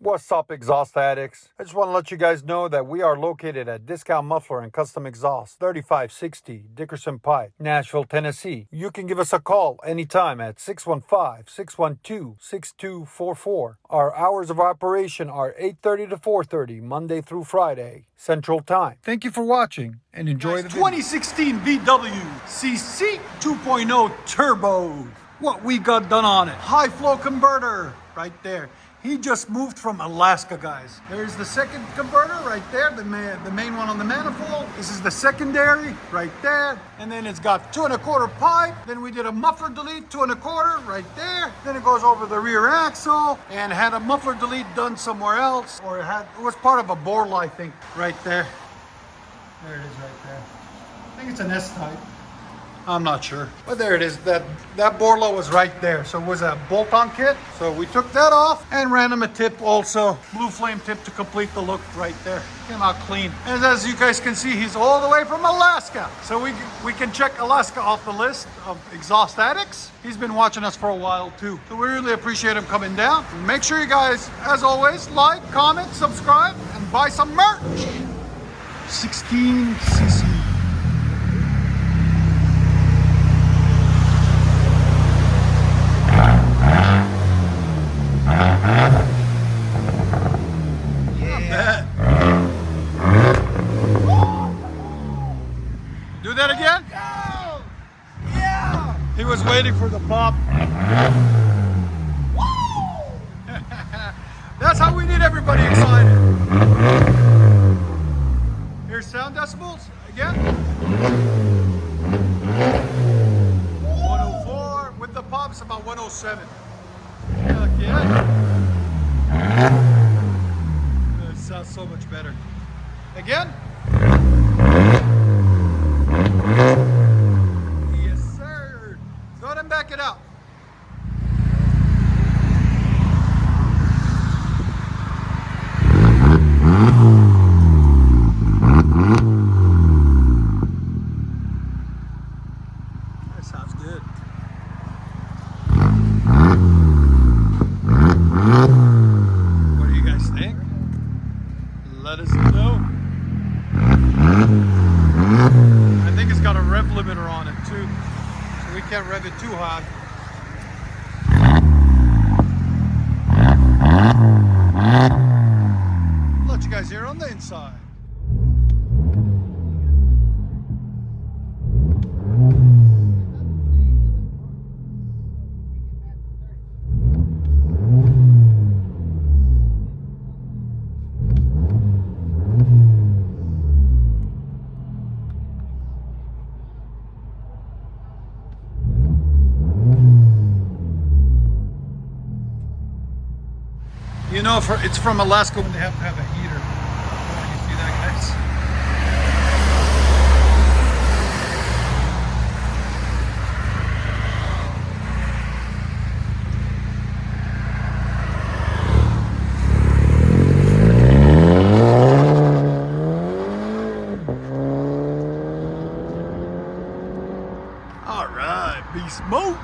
What's up, exhaust addicts? I just want to let you guys know that we are located at Discount Muffler and Custom Exhaust, 3560 Dickerson Pike, Nashville, Tennessee. You can give us a call anytime at 615-612-6244. Our hours of operation are 8:30 to 4:30, Monday through Friday, Central Time. Thank you for watching and enjoy the video. 2016 VW TSi 2.0 Turbo. What we got done on it. High flow converter right there. He just moved from Alaska, guys. There's the second converter right there, the main one on the manifold. This is the secondary right there. And then it's got 2 1/4 pipe. Then we did a muffler delete, 2 1/4 right there. Then it goes over the rear axle and had a muffler delete done somewhere else. Or it was part of a bore light, I think, right there. There it is right there. I think it's an S-type. I'm not sure, but there it is. That Borla was right there. So it was a bolt-on kit. So we took that off and ran him a tip also. Blue flame tip to complete the look right there. Came out clean. And as you guys can see, he's all the way from Alaska. So we can check Alaska off the list of exhaust addicts. He's been watching us for a while too. So we really appreciate him coming down. Make sure you guys, as always, like, comment, subscribe, and buy some merch. 16cc. Do that again? Go! Yeah! He was waiting for the pop. That's how we need everybody excited. Here's sound decibels again. 104. With the pops, about 107. Heck yeah. That sounds so much better. Again. Yes, sir. Go ahead and back it out. That sounds good. What do you guys think? Let us know. I think it's got a rev limiter on it too, so we can't rev it too high. Let you guys hear on the inside. You know, it's from Alaska when they have to have a heater. You see that, guys? All right, beast mode.